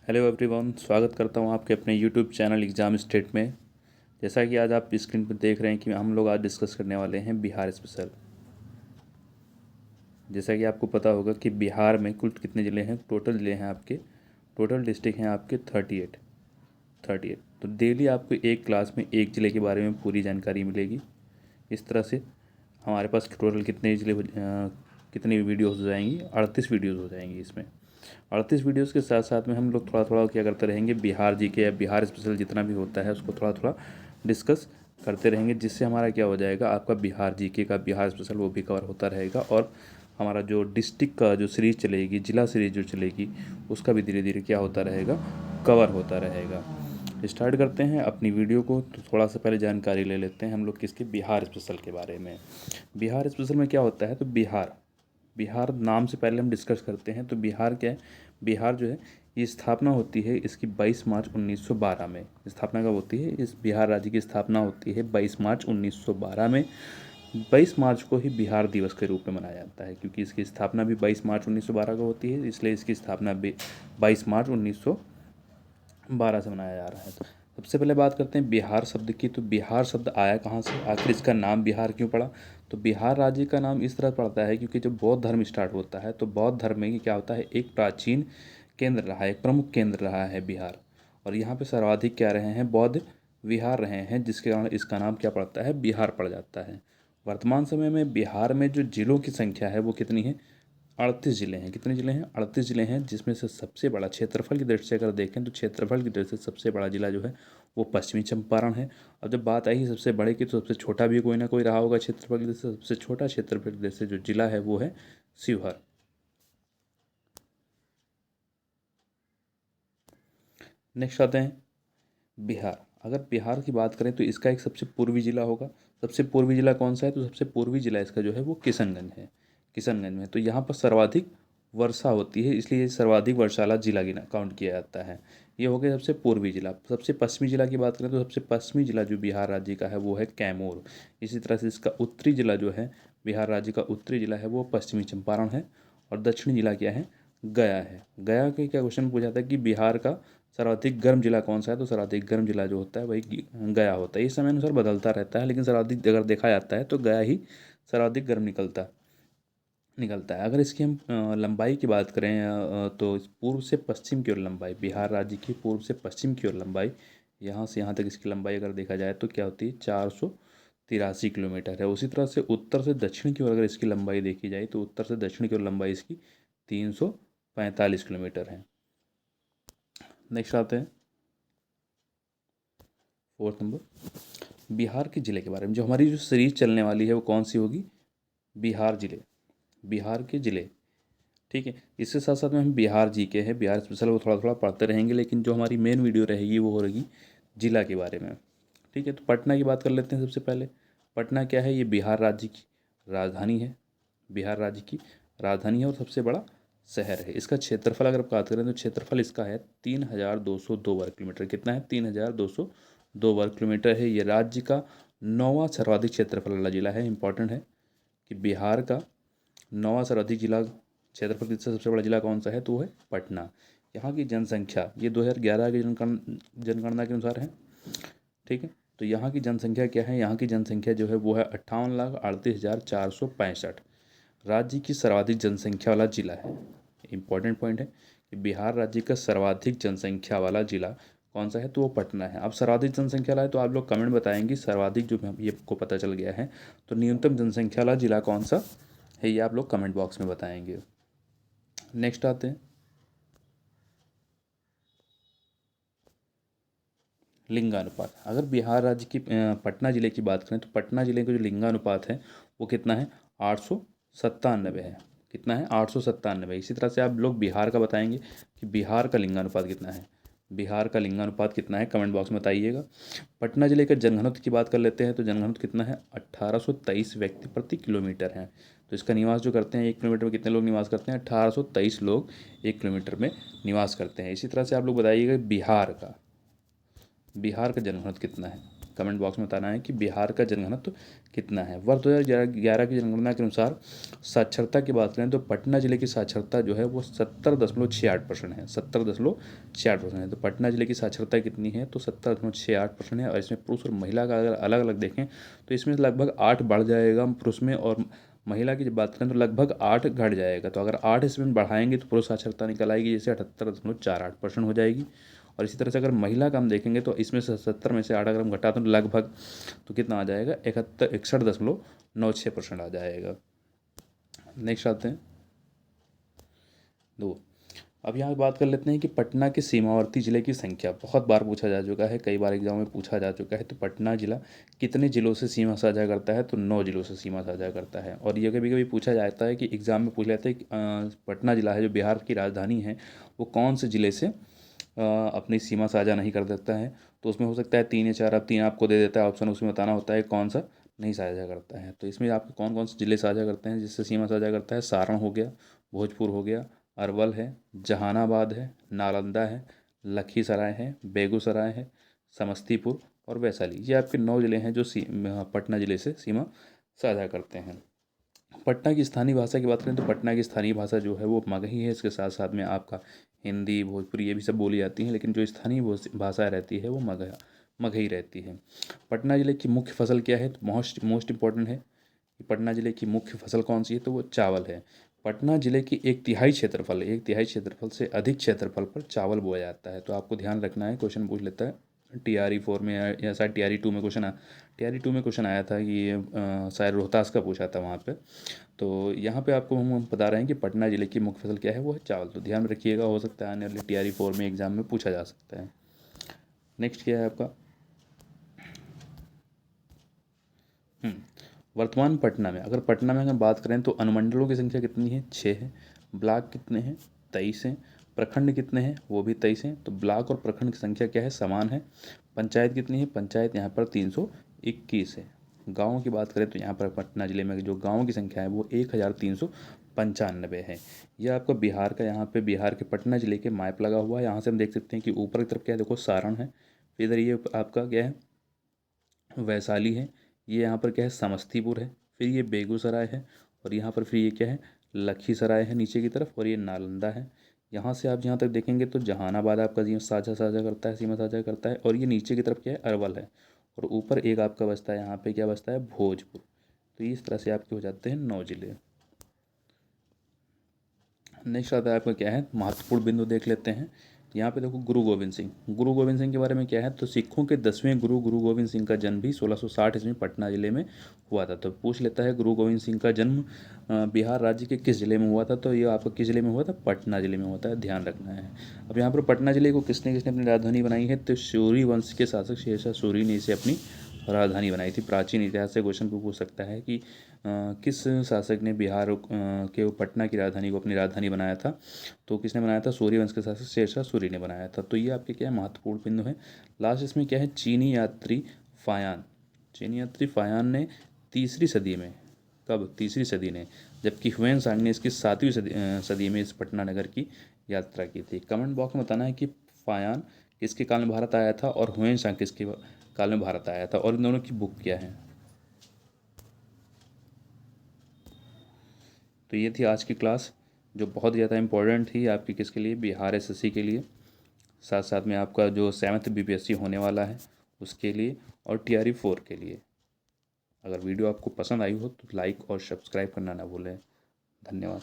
Hello everyone, स्वागत करता हूं आपके अपने यूट्यूब चैनल एग्ज़ाम स्टेट में। जैसा कि आज आप स्क्रीन पर देख रहे हैं कि हम लोग आज डिस्कस करने वाले हैं बिहार स्पेशल। जैसा कि आपको पता होगा कि बिहार में कुल कितने ज़िले हैं, टोटल ज़िले हैं आपके, टोटल डिस्ट्रिक्ट हैं आपके 38। तो डेली आपको एक क्लास में एक ज़िले के बारे में पूरी जानकारी मिलेगी। इस तरह से हमारे पास टोटल कितने ज़िले कितनी वीडियोज़ हो जाएंगी, 38 वीडियोज़ हो जाएंगी। इसमें 38 वीडियोस के साथ साथ में हम लोग थोड़ा थोड़ा क्या करते रहेंगे, बिहार जी के या बिहार स्पेशल जितना भी होता है उसको थोड़ा थोड़ा डिस्कस करते रहेंगे, जिससे हमारा क्या हो जाएगा, आपका बिहार जीके का बिहार स्पेशल वो भी कवर होता रहेगा। और हमारा जो डिस्ट्रिक्ट का जो सीरीज़ चलेगी, जिला सीरीज़ जो चलेगी, उसका भी धीरे धीरे क्या होता रहेगा, कवर होता रहेगा। स्टार्ट करते हैं अपनी वीडियो को। तो थोड़ा सा पहले जानकारी ले लेते हैं हम लोग किसके, बिहार स्पेशल के बारे में। बिहार स्पेशल में क्या होता है, तो बिहार बिहार नाम से पहले हम डिस्कस करते हैं। तो बिहार क्या है, बिहार जो है ये स्थापना होती है इसकी 22 मार्च 1912 में। स्थापना कब होती है, इस बिहार राज्य की स्थापना होती है 22 मार्च 1912 में। 22 मार्च को ही बिहार दिवस के रूप में मनाया जाता है, क्योंकि इसकी स्थापना भी 22 मार्च 1912 को होती है, इसलिए इसकी स्थापना भी 22 मार्च 1912 से मनाया जा रहा है। तो सबसे पहले बात करते हैं बिहार शब्द की। तो बिहार शब्द आया कहाँ से, आखिर इसका नाम बिहार क्यों पड़ा। तो बिहार राज्य का नाम इस तरह पड़ता है क्योंकि जब बौद्ध धर्म स्टार्ट होता है तो बौद्ध धर्म में क्या होता है, एक प्राचीन केंद्र रहा है, एक प्रमुख केंद्र रहा है बिहार। और यहाँ पे सर्वाधिक क्या रहे हैं, बौद्ध विहार रहे हैं, जिसके कारण इसका नाम क्या पड़ता है, बिहार पड़ जाता है। वर्तमान समय में बिहार में जो जिलों की संख्या है वो कितनी है, 38 ज़िले हैं। कितने ज़िले हैं, 38 ज़िले हैं, जिसमें से सबसे बड़ा क्षेत्रफल की दृष्टि से अगर देखें तो क्षेत्रफल की दृष्टि से सबसे बड़ा ज़िला जो है वो पश्चिमी चंपारण है। और जब बात आई सबसे बड़े की, तो सबसे छोटा भी कोई ना कोई रहा होगा क्षेत्रफल की दृष्टि से। सबसे छोटा क्षेत्रफल की दृष्टि से जो जिला है वो है शिवहर। नेक्स्ट आते हैं बिहार। अगर बिहार की बात करें तो इसका एक सबसे पूर्वी जिला होगा। सबसे पूर्वी जिला कौन सा है, तो सबसे पूर्वी जिला इसका जो है वो किशनगंज है। किशनगंज में तो यहाँ पर सर्वाधिक वर्षा होती है, इसलिए ये सर्वाधिक वर्षा वाला जिला गिना काउंट किया जाता है। ये हो गया सबसे पूर्वी जिला। सबसे पश्चिमी जिला की बात करें तो सबसे पश्चिमी जिला जो बिहार राज्य का है वो है कैमूर। इसी तरह से इसका उत्तरी जिला जो है, बिहार राज्य का उत्तरी जिला है वो पश्चिमी चंपारण है। और दक्षिणी जिला क्या है, गया है। गया के क्या क्वेश्चन पूछा था कि बिहार का सर्वाधिक गर्म जिला कौन सा है, तो सर्वाधिक गर्म जिला जो होता है वही गया होता है। इस समय अनुसार बदलता रहता है, लेकिन सर्वाधिक अगर देखा जाता है तो गया ही सर्वाधिक गर्म निकलता है। अगर इसकी हम लंबाई की बात करें, तो इस पूर्व से पश्चिम की ओर लंबाई, बिहार राज्य की पूर्व से पश्चिम की ओर लंबाई, यहाँ से यहाँ तक इसकी लंबाई अगर देखा जाए तो क्या होती है, 483 किलोमीटर है। उसी तरह से उत्तर से दक्षिण की ओर अगर इसकी लंबाई देखी जाए तो उत्तर से दक्षिण की ओर लंबाई इसकी 345 किलोमीटर है। नेक्स्ट आते हैं फोर्थ नंबर, बिहार के ज़िले के बारे में। जो हमारी जो सीरीज चलने वाली है वो कौन सी होगी, बिहार ज़िले, बिहार के ज़िले। ठीक है, इसके साथ साथ में हम बिहार जी के हैं, बिहार स्पेशल वो थोड़ा थोड़ा पढ़ते रहेंगे, लेकिन जो हमारी मेन वीडियो रहेगी वो रहेगी जिला के बारे में। ठीक है, तो पटना की बात कर लेते हैं सबसे पहले। पटना क्या है, ये बिहार राज्य की राजधानी है। बिहार राज्य की राजधानी है और सबसे बड़ा शहर है। इसका क्षेत्रफल अगर बात करें तो क्षेत्रफल इसका है 3202 वर्ग किलोमीटर। कितना है, 3202 वर्ग किलोमीटर है। ये राज्य का 9वां सर्वाधिक क्षेत्रफल वाला जिला है। इंपॉर्टेंट है कि बिहार का 9वां सर्वाधिक जिला क्षेत्रफल से सबसे बड़ा जिला कौन सा है, तो वो है पटना। यहाँ की जनसंख्या ये 2011 की जनगणना के अनुसार है। ठीक है, तो यहाँ की जनसंख्या क्या है, यहाँ की जनसंख्या जो है वो है 58,38,465। राज्य की सर्वाधिक जनसंख्या वाला जिला है। इंपॉर्टेंट पॉइंट है कि बिहार राज्य का सर्वाधिक जनसंख्या वाला जिला कौन सा है, तो वो पटना है। अब सर्वाधिक जनसंख्या वाला है तो आप लोग कमेंट बताएंगे, सर्वाधिक जो ये आपको पता चल गया है, तो न्यूनतम जनसंख्या वाला जिला कौन सा है, ये आप लोग कमेंट बॉक्स में बताएंगे। नेक्स्ट आते हैं लिंगानुपात। अगर बिहार राज्य की पटना जिले की बात करें तो पटना जिले का जो लिंगानुपात है वो कितना है, 897 है। कितना है, 897। इसी तरह से आप लोग बिहार का बताएंगे कि बिहार का लिंगानुपात कितना है, बिहार का लिंगानुपात कितना है, कमेंट बॉक्स में बताइएगा। पटना जिले के जनघनत्व की बात कर लेते हैं तो जनघनत्व कितना है, 1823 व्यक्ति प्रति किलोमीटर है। तो इसका निवास जो करते हैं 1 किलोमीटर में कितने लोग निवास करते हैं, 1823 लोग 1 किलोमीटर में निवास करते हैं। इसी तरह से आप लोग बताइएगा बिहार का जनघनत्व कितना है। कमेंट बॉक्स में बताना है कि बिहार का जनघनत्व कितना है। वर्ष 2011 की जनगणना के अनुसार साक्षरता की बात करें तो पटना जिले की साक्षरता जो है वो 70.68% है, 70.68% है। तो पटना जिले की साक्षरता कितनी है तो 70.68% है। और इसमें पुरुष और महिला का अगर अलग अलग देखें तो इसमें लगभग 8 बढ़ जाएगा पुरुष में, और महिला की जब बात करें तो लगभग 8 घट जाएगा। तो अगर 8 इसमें बढ़ाएंगे तो पुरुष साक्षरता निकल आएगी, जैसे 78.48% हो जाएगी। और इसी तरह से अगर महिला का हम देखेंगे तो इसमें से 70 में से 8 अगर हम घटा तो लगभग तो कितना आ जाएगा 61.96% आ जाएगा। नेक्स्ट आते हैं 2। अब यहाँ बात कर लेते हैं कि पटना के सीमावर्ती जिले की संख्या। बहुत बार पूछा जा चुका है, कई बार एग्जाम में पूछा जा चुका है। तो पटना जिला कितने जिलों से सीमा साझा करता है तो 9 जिलों से सीमा साझा करता है। और ये कभी कभी पूछा जाता है कि एग्ज़ाम में पूछ लेते हैं कि पटना जिला है जो बिहार की राजधानी है वो कौन से ज़िले से अपनी सीमा साझा नहीं कर देता है। तो उसमें हो सकता है 3 या 4, अब 3 आपको दे देता है ऑप्शन, उसमें बताना होता है कौन सा नहीं साझा करता है। तो इसमें आपके कौन कौन से ज़िले साझा करते हैं जिससे सीमा साझा करता है। सारण हो गया, भोजपुर हो गया, अरवल है, जहानाबाद है, नालंदा है, लखीसराय है, बेगूसराय है, समस्तीपुर और वैशाली। ये आपके 9 ज़िले हैं जो पटना ज़िले से सीमा साझा करते हैं। पटना की स्थानीय भाषा की बात करें तो पटना की स्थानीय भाषा जो है वो मगही है। इसके साथ साथ में आपका हिंदी, भोजपुरी ये भी सब बोली जाती हैं, लेकिन जो स्थानीय भाषा रहती है वो मगही रहती है। पटना ज़िले की मुख्य फसल क्या है तो मोस्ट इम्पॉर्टेंट है कि पटना ज़िले की मुख्य फसल कौन सी है तो वो चावल है। पटना ज़िले की 1/3 क्षेत्रफल से अधिक क्षेत्रफल पर चावल बोया जाता है। तो आपको ध्यान रखना है, क्वेश्चन पूछ लेता है TRE 4 में या शायद TRE 2 में क्वेश्चन आया था कि ये शायद रोहतास का पूछा था वहाँ पे। तो यहाँ पे आपको हम बता रहे हैं कि पटना ज़िले की मुख्य फसल क्या है वो है चावल। तो ध्यान रखिएगा, हो सकता है आने वाले TRE 4 में एग्जाम में पूछा जा सकता है। नेक्स्ट क्या है आपका वर्तमान पटना में। अगर पटना में हम बात करें तो अनुमंडलों की संख्या कितनी है 6 है। ब्लॉक कितने हैं 23 हैं। प्रखंड कितने हैं वो भी 23 हैं। तो ब्लॉक और प्रखंड की संख्या क्या है समान है। पंचायत कितनी है, पंचायत यहाँ पर 321 है। गाँवों की बात करें तो यहाँ पर पटना ज़िले में जो गाँवों की संख्या है वो 1395 है। यह आपका बिहार का, यहाँ पे बिहार के पटना ज़िले के मैप लगा हुआ है। यहाँ से हम देख सकते हैं कि ऊपर की तरफ क्या है देखो सारण है, फिर इधर ये आपका क्या है वैशाली है, ये यहाँ पर क्या है समस्तीपुर है, फिर ये बेगूसराय है, और यहाँ पर फिर ये क्या है लखीसराय है नीचे की तरफ, और ये नालंदा है। यहाँ से आप जहाँ तक देखेंगे तो जहानाबाद आपका जी साझा करता है, सीमा साझा करता है, और ये नीचे की तरफ क्या है अरवल है, और ऊपर एक आपका बसता है यहाँ पे क्या बसता है भोजपुर। तो इस तरह से आपके हो जाते हैं 9 जिले। नेक्स्ट आता है आपका क्या है महत्वपूर्ण बिंदु देख लेते हैं। यहाँ पे देखो गुरु गोविंद सिंह के बारे में क्या है तो सिखों के 10वें गुरु गोविंद सिंह का जन्म भी 1660 ईस्वी में पटना जिले में हुआ था। तो पूछ लेता है गुरु गोविंद सिंह का जन्म बिहार राज्य के किस जिले में हुआ था, तो ये आपका किस जिले में हुआ था पटना जिले में होता है, ध्यान रखना है। अब यहाँ पर पटना जिले को किसने किसने अपनी राजधानी बनाई है तो सूरी वंश के शासक शेरशाह सूरी ने इसे अपनी राजधानी बनाई थी। प्राचीन इतिहास से क्वेश्चन पूछ सकता है कि किस शासक ने बिहार के पटना की राजधानी को अपनी राजधानी बनाया था, तो किसने बनाया था सूर्य वंश के शासक शेरशाह सूरी ने बनाया था। तो ये आपके क्या है महत्वपूर्ण बिंदु है। लास्ट इसमें क्या है चीनी यात्री फायान ने 3री सदी में, कब 3री सदी ने, जबकि हुएन सांग ने इसकी 7वीं सदी में इस पटना नगर की यात्रा की थी। कमेंट बॉक्स में बताना है कि फायान किसके काल में भारत आया था और हुएन सांग किसके काल में भारत आया था, और इन दोनों की बुक क्या है। तो ये थी आज की क्लास जो बहुत ज़्यादा इम्पोर्टेंट थी आपकी किसके लिए बिहार SSC के लिए, साथ साथ में आपका जो 7th BPSC होने वाला है उसके लिए, और TRE 4 के लिए। अगर वीडियो आपको पसंद आई हो तो लाइक और सब्सक्राइब करना ना भूलें। धन्यवाद।